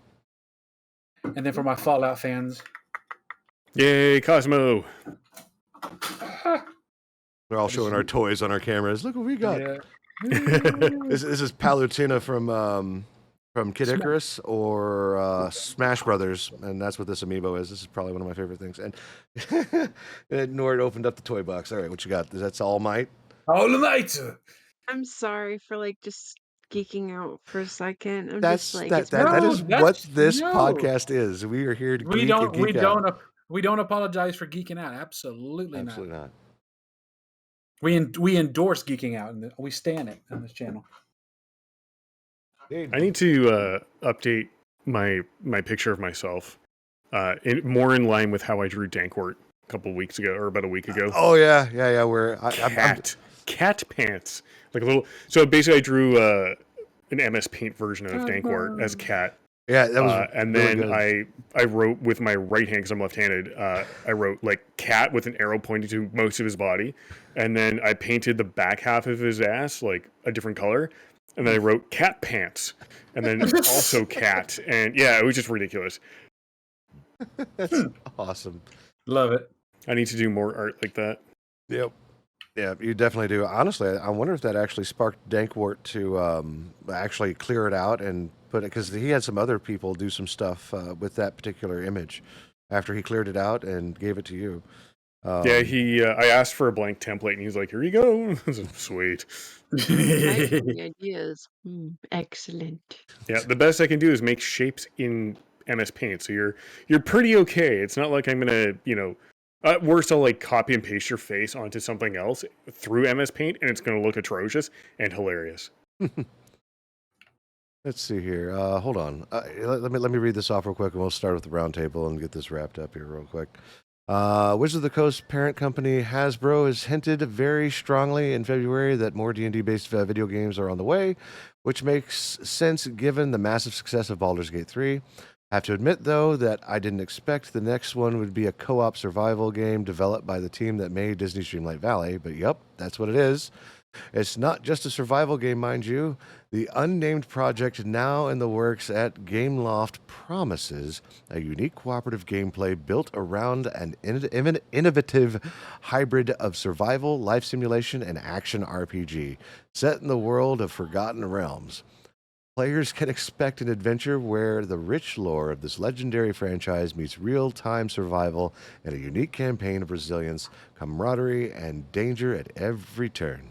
And then for my Fallout fans. Yay, Cosmo. We're all showing our toys on our cameras. Look what we got. Yeah. This is Palutena from Kid Icarus or Smash Brothers, and that's what this amiibo is. This is probably one of my favorite things. And Nord opened up the toy box. All right, what you got? That's All Might? All Might! I'm sorry for just geeking out for a second. I'm That just like, is what this podcast is. We are here to geek out. We don't apologize for geeking out. Absolutely not. We endorse geeking out, and we stand it on this channel. I need to update my picture of myself, more in line with how I drew Dankwart a couple of weeks ago, or about a week ago. Oh yeah. Where cat pants, like a little. So basically, I drew an MS Paint version of Dankwart as a cat. Yeah, that was. And really then good. I wrote with my right hand because I'm left-handed. I wrote cat with an arrow pointing to most of his body, and then I painted the back half of his ass a different color. And then I wrote cat pants, and then also cat, and yeah, it was just ridiculous. That's awesome. Love it. I need to do more art like that. Yep. Yeah, you definitely do. Honestly, I wonder if that actually sparked Dankwart to actually clear it out and put it, because he had some other people do some stuff with that particular image after he cleared it out and gave it to you. I asked for a blank template, and he's like, "Here you go." I was like, sweet. the ideas. Excellent. Yeah, the best I can do is make shapes in MS Paint, so you're pretty okay. It's not like I'm gonna, at worst I'll copy and paste your face onto something else through MS Paint, and it's gonna look atrocious and hilarious. Let's see here. Hold on. Let me read this off real quick, and we'll start with the roundtable and get this wrapped up here real quick. Wizards of the Coast parent company Hasbro has hinted very strongly in February that more D&D based video games are on the way, which makes sense given the massive success of Baldur's Gate 3. I have to admit, though, that I didn't expect the next one would be a co-op survival game developed by the team that made Disney's Dreamlight Valley, but yep, that's what it is. It's not just a survival game, mind you. The unnamed project now in the works at Gameloft promises a unique cooperative gameplay built around an innovative hybrid of survival, life simulation, and action RPG set in the world of Forgotten Realms. Players can expect an adventure where the rich lore of this legendary franchise meets real-time survival and a unique campaign of resilience, camaraderie, and danger at every turn.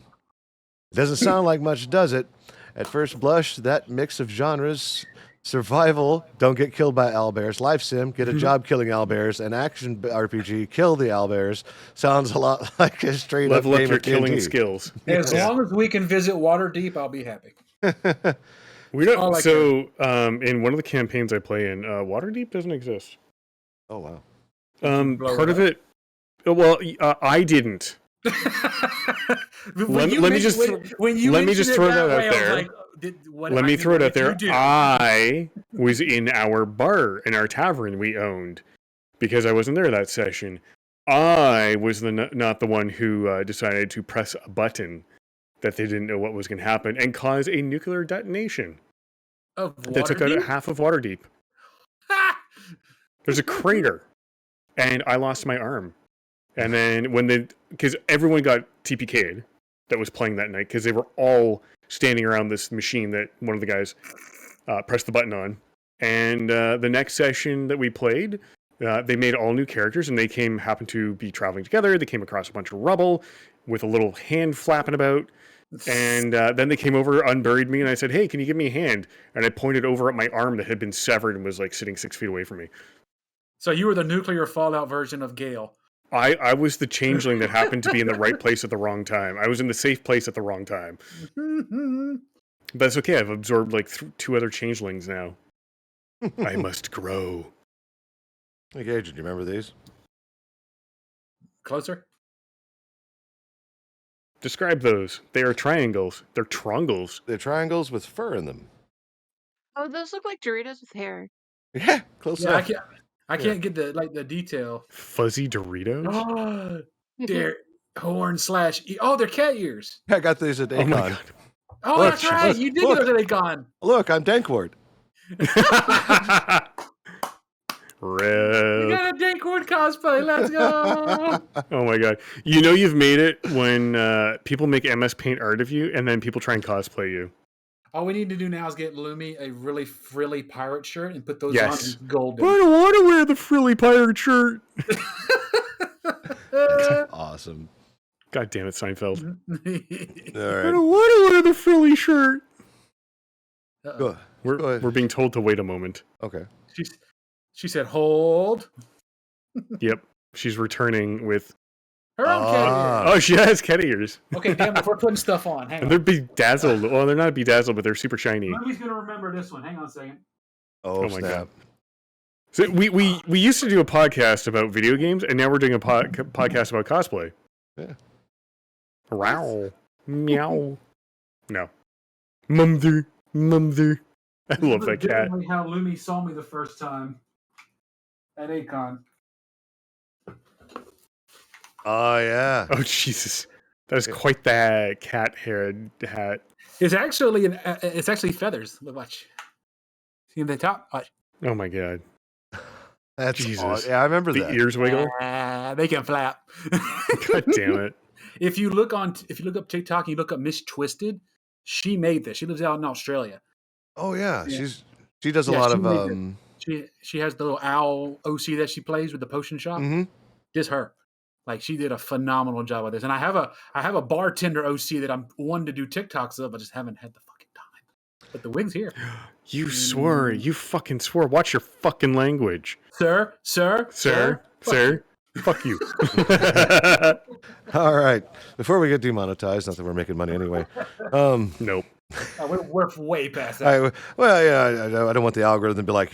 It doesn't sound like much, does it? At first blush, that mix of genres, survival, don't get killed by owlbears, life sim, get a job killing owlbears, and action RPG, kill the owlbears, sounds a lot like a straight-up Level up game your of D&D. killing skills. As long as we can visit Waterdeep, I'll be happy. We don't. All I So, in one of the campaigns I play in, Waterdeep doesn't exist. Oh, wow. blow Part it of it. Well, I didn't. Let me just throw that out there. Let me throw it out there. I was in our bar, in our tavern we owned, because I wasn't there that session. I was not the one who decided to press a button that they didn't know what was going to happen and cause a nuclear detonation that took out half of Waterdeep. There's a crater, and I lost my arm. And then because everyone got TPK'd that was playing that night, because they were all standing around this machine that one of the guys pressed the button on. And the next session that we played, they made all new characters, and they happened to be traveling together. They came across a bunch of rubble with a little hand flapping about. And then they came over, unburied me, and I said, "Hey, can you give me a hand?" And I pointed over at my arm that had been severed and was like sitting 6 feet away from me. So you were the nuclear fallout version of Gale. I was the changeling that happened to be in the right place at the wrong time. I was in the safe place at the wrong time. But that's okay. I've absorbed like 2 other changelings now. I must grow. Hey, Cajun, do you remember these? Closer? Describe those. They are triangles. They're trongles. They're triangles with fur in them. Oh, those look like Doritos with hair. Yeah, close enough. I can't get the detail. Fuzzy Doritos? Oh, they're horn / oh, they're cat ears. I got these at Oh my Akon. god. Oh, Look, that's right. look, You did look. go to Akon. Look, I'm Dankward. We Rip. got a Dankward cosplay. Let's go. Oh my god. You know you've made it when people make MS Paint art of you and then people try and cosplay you. All we need to do now is get Lumi a really frilly pirate shirt and put those Yes. on golden. I don't want to wear the frilly pirate shirt. Awesome. God damn it, Seinfeld. All I right. don't want to wear the frilly shirt. Go ahead. We're being told to wait a moment. Okay. She said, "Hold." Yep. She's returning with... Her own cat ears. Oh, she has cat ears. Okay, damn it, we're putting stuff on. Hang And on. they're bedazzled. Well, they're not bedazzled, but they're super shiny. Lumi's gonna remember this one. Hang on a second. Oh, Oh my snap. god. So we used to do a podcast about video games, and now we're doing a podcast about cosplay. Yeah. Wow. Meow. No. Mumther. I love that cat. Definitely how Lumi saw me the first time at Akon. Oh, yeah. Oh, Jesus. That is quite that cat-haired hat. It's actually feathers. Look, watch. See the top? Watch. Oh, my God. That's Jesus. awesome. Yeah, I remember The that. ears wiggle. They can flap. God damn it. If you look up TikTok and you look up Miss Twisted, she made this. She lives out in Australia. Oh, yeah. Yeah. She does a Yeah, lot she of... made She has the little owl OC that she plays with the potion shop. Mhm. This her. Like, she did a phenomenal job with this. And I have a bartender OC that I'm wanting to do TikToks of, I just haven't had the fucking time. But the wig's here. You swore. You fucking swore. Watch your fucking language. Sir. Fuck you. All right. Before we get demonetized, not that we're making money anyway. Nope. We're way past that. I don't want the algorithm to be like,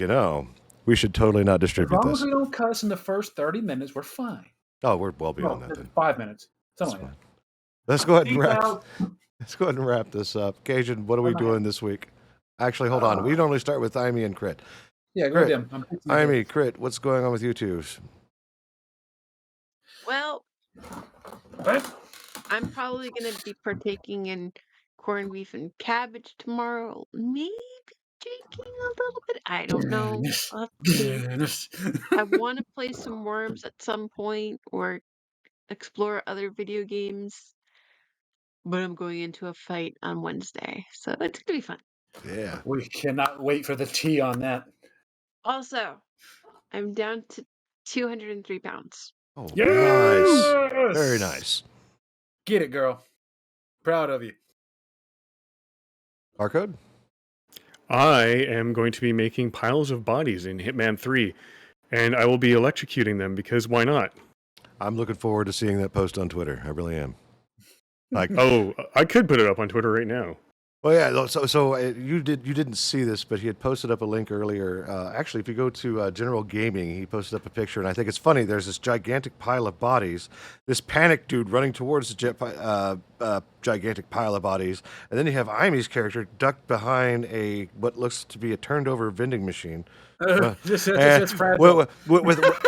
we should totally not As distribute long as this. we don't cuss in the first 30 minutes, we're fine. Oh, we're well beyond No, that then. 5 minutes. That's Something like fine. Let's go ahead and Peace wrap. out. Let's go ahead and wrap this up. Cajun, what are we I'm out. doing this week? Actually, hold on. We normally start with Imee and Crit. Yeah, go Crit. ahead. I'm fixing it. Imee, Crit, what's going on with you two? Well, What? I'm probably gonna be partaking in corned beef and cabbage tomorrow. Maybe drinking a little bit. I don't know. Goodness. I'll have to see. Goodness. I want to play some Worms at some point or explore other video games, but I'm going into a fight on Wednesday, so it's gonna be fun. Yeah. We cannot wait for the tea on that. Also, I'm down to 203 pounds. Oh, Yes! nice. Very nice. Get it, girl. Proud of you. Barcode? I am going to be making piles of bodies in Hitman 3, and I will be electrocuting them because why not? I'm looking forward to seeing that post on Twitter. I really am. Like, Oh, I could put it up on Twitter right now. well, yeah. So you didn't see this, but he had posted up a link earlier. Actually, if you go to General Gaming, he posted up a picture, and I think it's funny. There's this gigantic pile of bodies. This panic dude running towards the gigantic pile of bodies, and then you have Imee's character ducked behind what looks to be a turned over vending machine. Just fragile.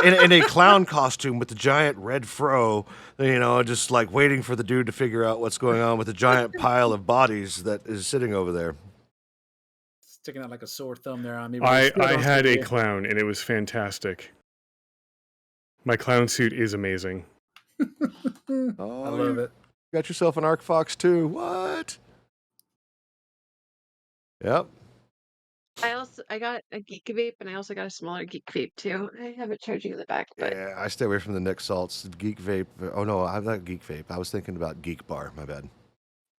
In a clown costume with the giant red fro, just like waiting for the dude to figure out what's going on with the giant pile of bodies that is sitting over there. Sticking out like a sore thumb there on me. I had a clown, and it was fantastic. My clown suit is amazing. Oh, I love it. Got yourself an Arc Fox too. What? Yep. I got a Geek Vape, and I also got a smaller Geek Vape too. I have it charging in the back, but Yeah, I stay away from the Nick Salts. Geek Vape. Oh no, I'm not Geek Vape. I was thinking about Geek Bar. My bad.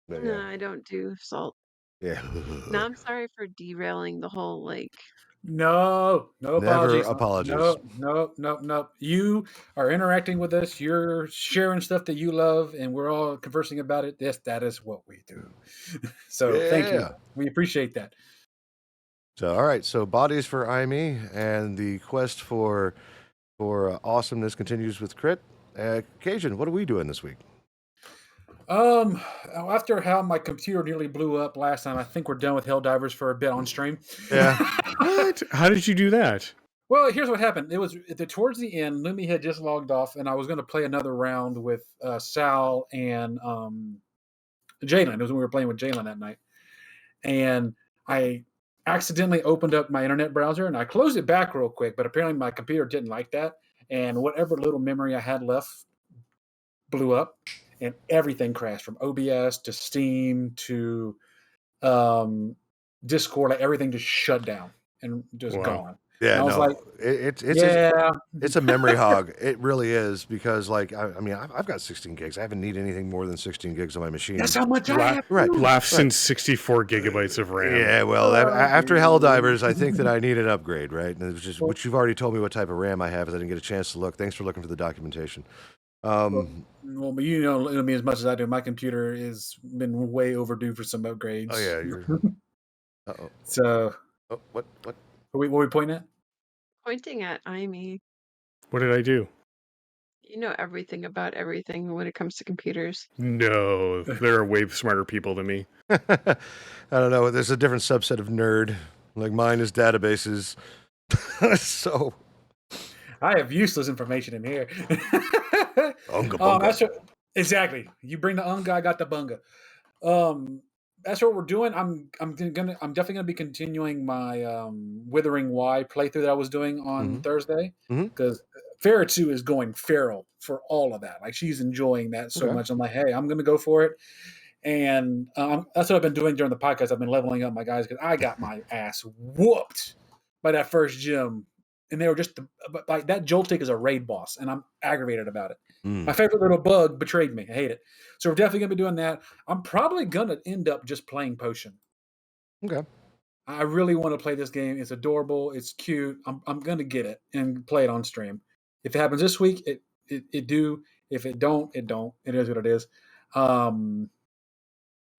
But, no, I don't do salt. yeah. No, I'm sorry for derailing the whole No Never apologies. apologies. No. You are interacting with us. You're sharing stuff that you love, and we're all conversing about it. That is what we do. So thank you. Yeah. We appreciate that. So all right. So bodies for Imee, and the quest for awesomeness continues with Crit. Cajun, what are we doing this week? After how my computer nearly blew up last time, I think we're done with Helldivers for a bit on stream. Yeah. What? How did you do that? Well, here's what happened. It was towards the end. Lumi had just logged off, and I was going to play another round with Sal and Jalen. It was when we were playing with Jalen that night, and I accidentally opened up my internet browser, and I closed it back real quick. But apparently, my computer didn't like that, and whatever little memory I had left blew up, and everything crashed from OBS to Steam to Discord. Like everything just shut down and just Wow. gone. Yeah, And I was like, it's a memory hog. It really is, because like I mean I've got 16 gigs. I haven't needed anything more than 16 gigs on my machine. that's how much I have. Right. Laughs in 64 gigabytes of RAM. Yeah, well, after Helldivers, I think that I need an upgrade, right? And it's just, which you've already told me what type of RAM I have, as I didn't get a chance to look. Thanks for looking for the documentation. Well, but you know me as much as I do. My computer has been way overdue for some upgrades. Oh yeah, you're. Uh-oh. So Oh, what? what are we pointing at? pointing at Imee. What did I do? You know everything about everything when it comes to computers. No, there are way smarter people than me. I don't know. There's a different subset of nerd. Like mine is databases. So I have useless information in here. Unga bunga. Exactly. You bring the unga, I got the bunga. That's what we're doing. I'm definitely gonna be continuing my Withering Y playthrough that I was doing on Thursday, because Farrah 2 is going feral for all of that. Like she's enjoying that so much. I'm like, hey, I'm gonna go for it. And that's what I've been doing during the podcast. I've been leveling up my guys because I got my ass whooped by that first gym. And they were just like that. Joltik is a raid boss, and I'm aggravated about it. My favorite little bug betrayed me. I hate it. So we're definitely gonna be doing that. I'm probably gonna end up just playing Potion. Okay. I really want to play this game. It's adorable. It's cute. I'm gonna get it and play it on stream. If it happens this week, it do. If it don't, it don't. It is what it is.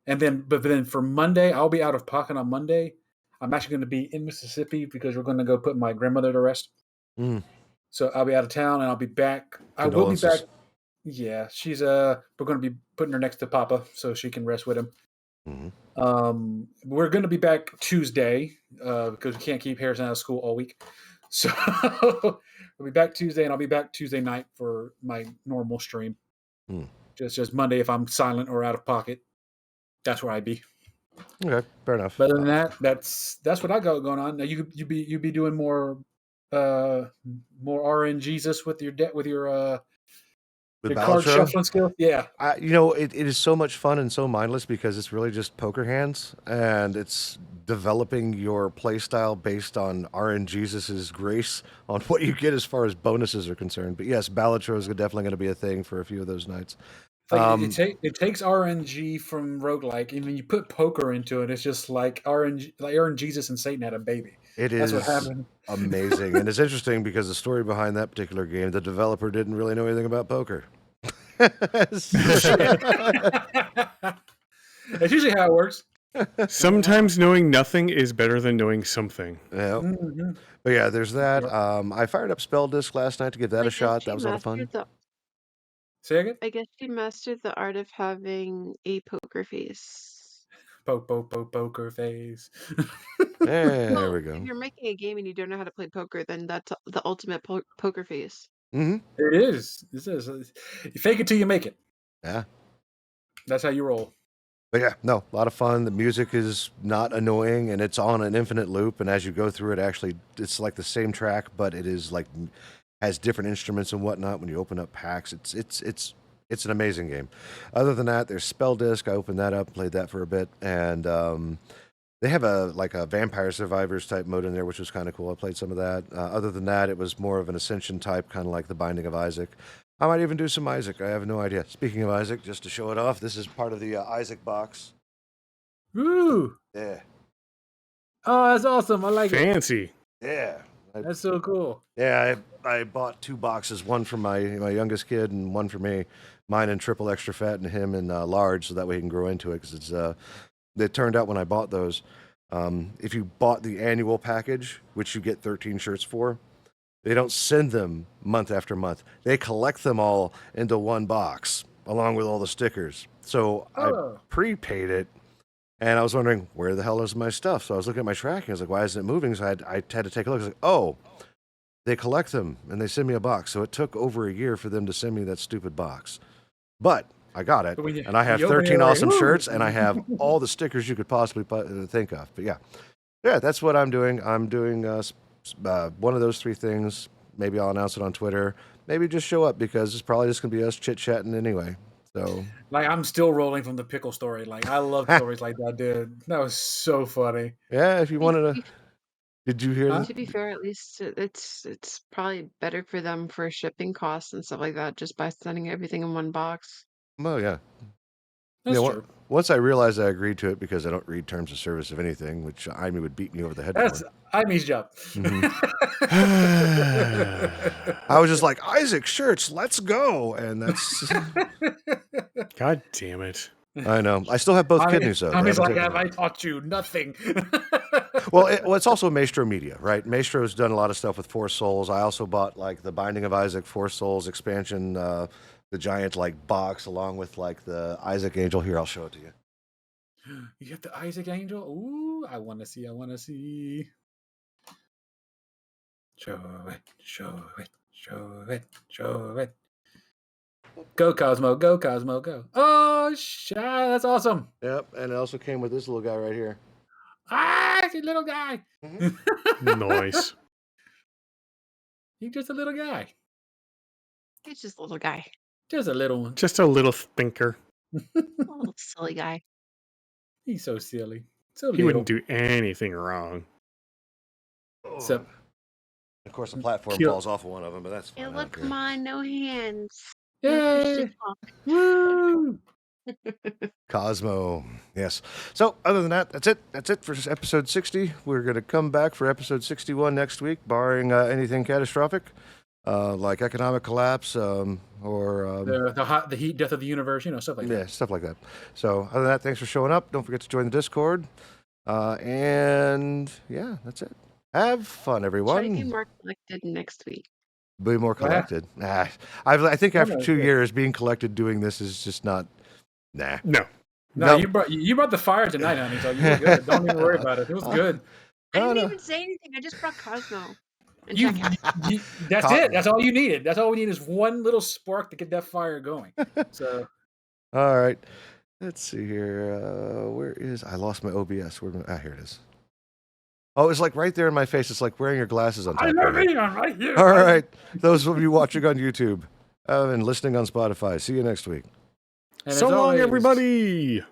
And then for Monday, I'll be out of pocket on Monday. I'm actually going to be in Mississippi because we're going to go put my grandmother to rest. Mm. So I'll be out of town and I'll be back. I will be back. Yeah, she's we're going to be putting her next to Papa so she can rest with him. Mm-hmm. We're going to be back Tuesday because we can't keep Harrison out of school all week. So we'll be back Tuesday, and I'll be back Tuesday night for my normal stream. Just Monday, if I'm silent or out of pocket, that's where I'd be. Okay, fair enough. But other than that, that's what I got going on. Now you be doing more RNGesus with your card shuffling skill. Yeah, it is so much fun and so mindless because it's really just poker hands, and it's developing your play style based on RNGesus's grace on what you get as far as bonuses are concerned. But yes, Balatro is definitely going to be a thing for a few of those nights. It takes RNG from roguelike, and when you put poker into it, it's just like RNGesus and Satan had a baby. That's what happened. Amazing. And it's interesting because the story behind that particular game, the developer didn't really know anything about poker. That's usually how it works. Sometimes knowing nothing is better than knowing something. Yeah. Mm-hmm. But yeah, there's that. I fired up Spell Disc last night to give that a shot. That was a lot of fun. Say again? I guess she mastered the art of having a poker face. Poker face. There we go. If you're making a game and you don't know how to play poker, then that's the ultimate poker face. Mm-hmm. It is. You fake it till you make it. Yeah. That's how you roll. But yeah, no, a lot of fun. The music is not annoying, and it's on an infinite loop. And as you go through it, it's like the same track, but it is like has different instruments and whatnot. When you open up packs, it's an amazing game. Other than that, there's Spell Disc. I opened that up, played that for a bit, and they have a Vampire Survivors type mode in there, which was kind of cool. I played some of that. Other than that, it was more of an Ascension type, kind of like the Binding of Isaac. I might even do some Isaac. I have no idea. Speaking of Isaac, just to show it off, this is part of the Isaac box. Woo! Yeah. Oh, that's awesome. I like it. Fancy. Yeah. That's so cool. Yeah, I bought 2 boxes, one for my youngest kid and one for me. Mine in triple extra fat and him in large, so that way he can grow into it. Because it turned out when I bought those, if you bought the annual package, which you get 13 shirts for, they don't send them month after month. They collect them all into one box, along with all the stickers. So I prepaid it, and I was wondering, where the hell is my stuff? So I was looking at my tracking. I was like, why isn't it moving? So I had to take a look. I was like, oh, they collect them, and they send me a box. So it took over a year for them to send me that stupid box. But I got it, and I have 13 awesome shirts, and I have all the stickers you could possibly think of. But yeah, that's what I'm doing. I'm doing one of those 3 things. Maybe I'll announce it on Twitter. Maybe just show up because it's probably just going to be us chit-chatting anyway. So, I'm still rolling from the pickle story. I love stories like that, dude. That was so funny. Yeah, if you wanted to... Did you hear that? To be fair, at least it's probably better for them for shipping costs and stuff like that, just by sending everything in one box. Oh, yeah. That's true. Once I realized I agreed to it because I don't read terms of service of anything, which Amy would beat me over the head That's for. Amy's job. Mm-hmm. I was just like, Isaac shirts, let's go. And that's... God damn it. I know. I still have both kidneys, though. Amy's like, have I taught you nothing? Well, it's also Maestro Media, right? Maestro's done a lot of stuff with Four Souls. I also bought the Binding of Isaac Four Souls expansion, the giant box along with the Isaac Angel. Here, I'll show it to you. You got the Isaac Angel? Ooh, I want to see. Show it. Go Cosmo, go. Oh, that's awesome. Yep, and it also came with this little guy right here. It's a little guy. Nice. He's just a little guy. He's just a little guy. Just a little one. Just a little thinker. A little silly guy. He's so silly. He wouldn't do anything wrong. So, of course, the platform falls off of one of them, but that's fine. Hey, look, come on, no hands. yay! Woo! Cosmo, yes. So, other than that, that's it. That's it for episode 60. We're going to come back for episode 61 next week, barring anything catastrophic. like economic collapse, or the heat death of the universe, stuff like that. stuff like that. So other than that, thanks for showing up. Don't forget to join the Discord. And yeah, that's it. Have fun, everyone. Try to be more collected next week. Be more collected. I think after 2 years being collected doing this is just not. Nah. No. No, you brought the fire tonight, honey. So you were good. Don't even worry about it. It was good. I didn't even say anything. I just brought Cosmo. And That's it. That's all you needed. That's all we need is one little spark to get that fire going. So. All right. Let's see here. I lost my OBS. Here it is. Oh, it's like right there in my face. It's like wearing your glasses on top of it. I'm right here. All right. Those of you watching on YouTube and listening on Spotify. See you next week. And So long, everybody.